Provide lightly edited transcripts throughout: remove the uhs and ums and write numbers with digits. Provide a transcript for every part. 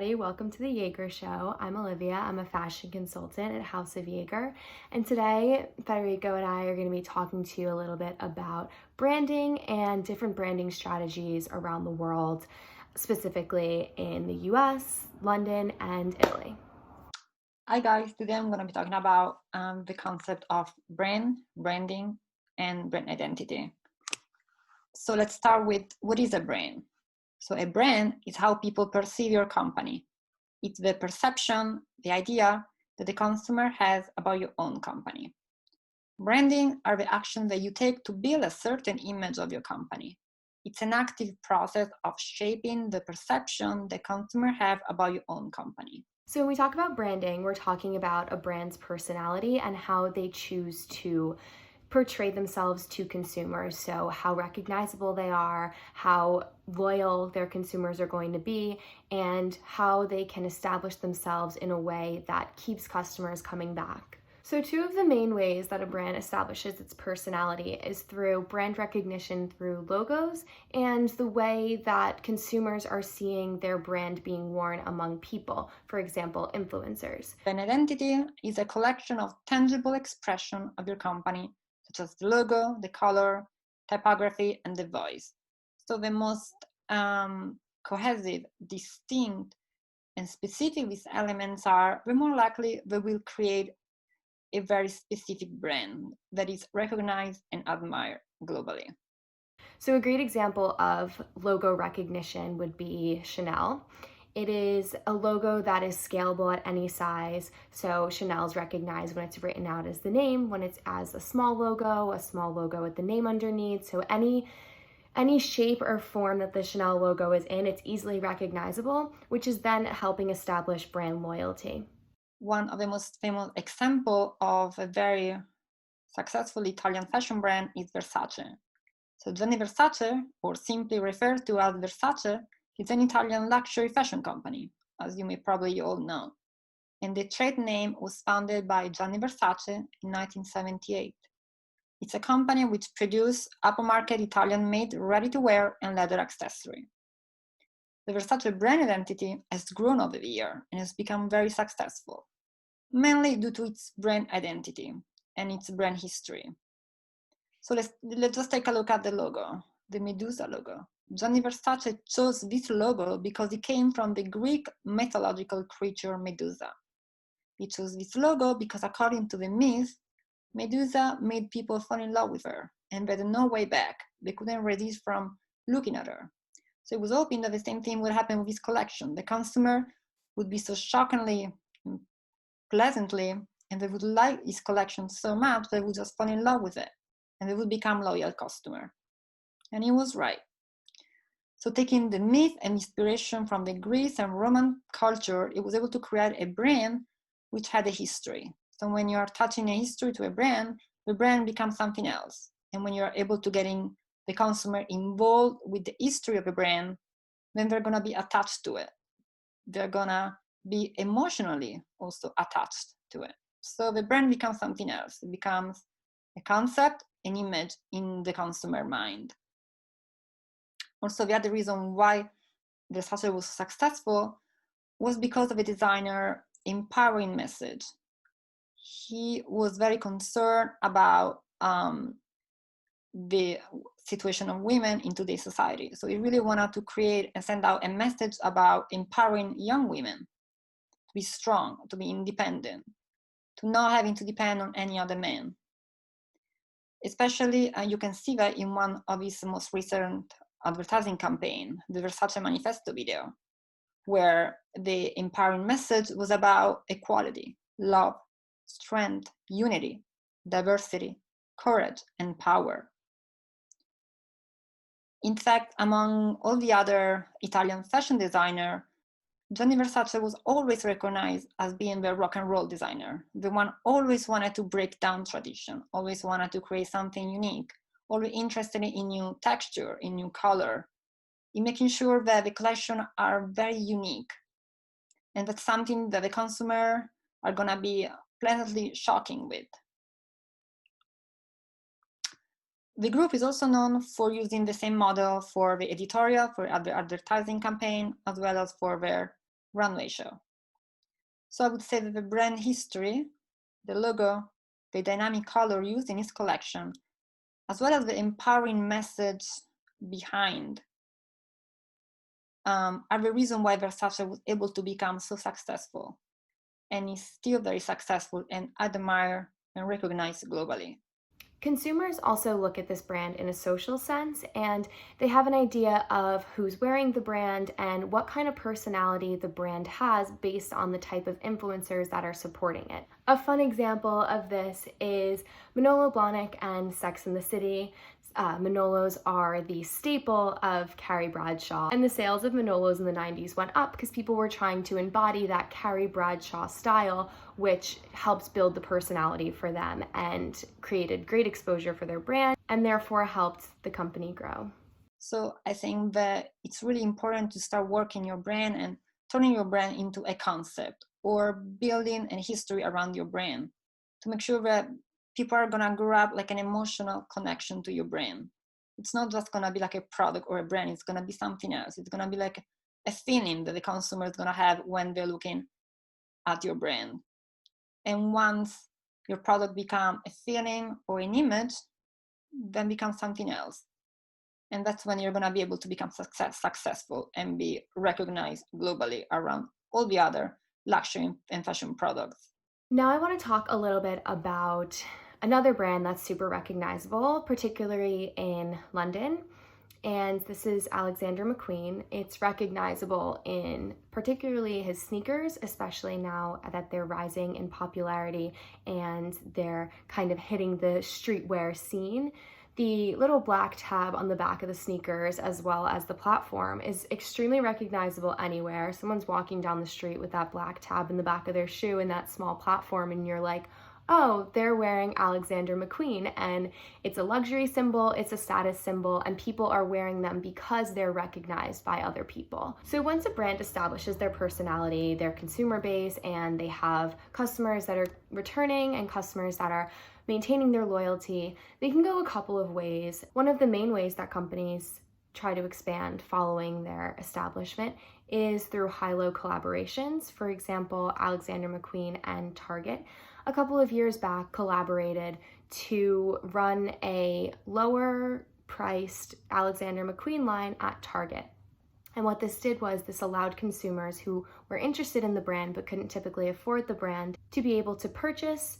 everybody. Welcome to the Jaeger Show. I'm Olivia. I'm a fashion consultant at House of Jaeger. And today, Federico and I are going to be talking to you a little bit about branding and different branding strategies around the world, specifically in the US, London, and Italy. Hi guys, today I'm going to be talking about the concept of branding, and brand identity. So let's start with what is a brand? So a brand is how people perceive your company. It's the perception, the idea that the consumer has about your own company. Branding are the actions that you take to build a certain image of your company. It's an active process of shaping the perception the consumer have about your own company. So when we talk about branding, we're talking about a brand's personality and how they choose to portray themselves to consumers. So how recognizable they are, how loyal their consumers are going to be, and how they can establish themselves in a way that keeps customers coming back. So two of the main ways that a brand establishes its personality is through brand recognition through logos and the way that consumers are seeing their brand being worn among people, for example, influencers. An identity is a collection of tangible expression of your company, such as the logo, the color, typography, and the voice. So the most cohesive, distinct, and specific these elements are, the more likely they will create a very specific brand that is recognized and admired globally. So a great example of logo recognition would be Chanel. It is a logo that is scalable at any size. So Chanel's recognized when it's written out as the name, when it's as a small logo with the name underneath. So any shape or form that the Chanel logo is in, it's easily recognizable, which is then helping establish brand loyalty. One of the most famous examples of a very successful Italian fashion brand is Versace. So Gianni Versace, or simply referred to as Versace, is an Italian luxury fashion company, as you may probably all know. And the trade name was founded by Gianni Versace in 1978. It's a company which produces upper-market Italian-made ready-to-wear and leather accessory. The Versace brand identity has grown over the year and has become very successful, mainly due to its brand identity and its brand history. So let's just take a look at the logo, the Medusa logo. Gianni Versace chose this logo because it came from the Greek mythological creature Medusa. He chose this logo because, according to the myth, Medusa made people fall in love with her, and they had no way back. They couldn't resist from looking at her. So he was hoping that the same thing would happen with his collection. The consumer would be so shockingly, pleasantly, and they would like his collection so much they would just fall in love with it, and they would become loyal customer. And he was right. So taking the myth and inspiration from the Greek and Roman culture, it was able to create a brand which had a history. So when you are attaching a history to a brand, the brand becomes something else. And when you're able to get the consumer involved with the history of a brand, then they're gonna be attached to it. They're gonna be emotionally also attached to it. So the brand becomes something else. It becomes a concept, an image in the consumer mind. Also, the other reason why Versace was successful was because of a designer empowering message. He was very concerned about the situation of women in today's society. So he really wanted to create and send out a message about empowering young women to be strong, to be independent, to not having to depend on any other man. Especially, you can see that in one of his most recent advertising campaign, the Versace Manifesto video, where the empowering message was about equality, love, strength, unity, diversity, courage, and power. In fact, among all the other Italian fashion designers, Gianni Versace was always recognized as being the rock and roll designer. The one always wanted to break down tradition, always wanted to create something unique, always interested in new texture, in new color, in making sure that the collection are very unique. And that's something that the consumer are gonna be pleasantly shocking with. The group is also known for using the same model for the editorial, for the advertising campaign, as well as for their runway show. So I would say that the brand history, the logo, the dynamic color used in its collection, as well as the empowering message behind, are the reason why Versace was able to become so successful and is still very successful and admired and recognized globally. Consumers also look at this brand in a social sense, and they have an idea of who's wearing the brand and what kind of personality the brand has based on the type of influencers that are supporting it. A fun example of this is Manolo Blahnik and Sex and the City. Manolos are the staple of Carrie Bradshaw, and the sales of Manolos in the 90s went up because people were trying to embody that Carrie Bradshaw style, which helps build the personality for them and created great exposure for their brand and therefore helped the company grow. So I think that it's really important to start working your brand and turning your brand into a concept or building a history around your brand to make sure that people are gonna grab like an emotional connection to your brand. It's not just gonna be like a product or a brand, it's gonna be something else. It's gonna be like a feeling that the consumer is gonna have when they're looking at your brand. And once your product becomes a feeling or an image, then becomes something else. And that's when you're gonna be able to become successful and be recognized globally around all the other luxury and fashion products. Now I want to talk a little bit about another brand that's super recognizable, particularly in London, and this is Alexander Mcqueen. It's recognizable in particularly his sneakers, especially now that they're rising in popularity and they're kind of hitting the streetwear scene. The little black tab on the back of the sneakers, as well as the platform, is extremely recognizable anywhere. Someone's walking down the street with that black tab in the back of their shoe and that small platform, and you're like, oh, they're wearing Alexander Mcqueen, and it's a luxury symbol, it's a status symbol, and people are wearing them because they're recognized by other people. So once a brand establishes their personality, their consumer base, and they have customers that are returning and customers that are maintaining their loyalty, they can go a couple of ways. One of the main ways that companies try to expand following their establishment is through high-low collaborations. For example, Alexander Mcqueen and Target a couple of years back collaborated to run a lower priced Alexander Mcqueen line at Target. And what this did was this allowed consumers who were interested in the brand but couldn't typically afford the brand to be able to purchase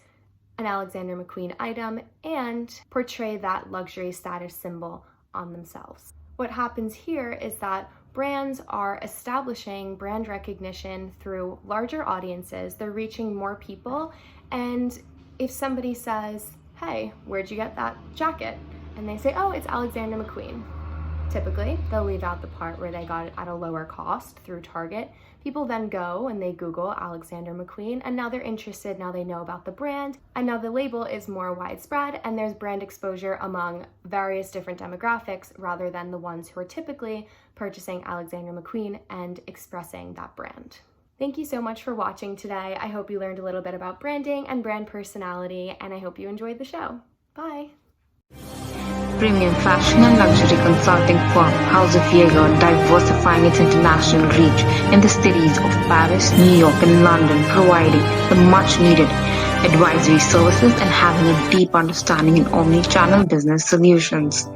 an Alexander Mcqueen item and portray that luxury status symbol on themselves. What happens here is that brands are establishing brand recognition through larger audiences. They're reaching more people, and if somebody says, hey, where'd you get that jacket? And they say, oh, it's Alexander Mcqueen. Typically, they'll leave out the part where they got it at a lower cost through Target. People then go and they Google Alexander Mcqueen, and now they're interested, now they know about the brand, and now the label is more widespread, and there's brand exposure among various different demographics rather than the ones who are typically purchasing Alexander Mcqueen and expressing that brand. Thank you so much for watching today. I hope you learned a little bit about branding and brand personality, and I hope you enjoyed the show. Bye! Premium fashion and luxury consulting firm House of Jaeger, diversifying its international reach in the cities of Paris, New York, and London, providing the much-needed advisory services and having a deep understanding in omni-channel business solutions.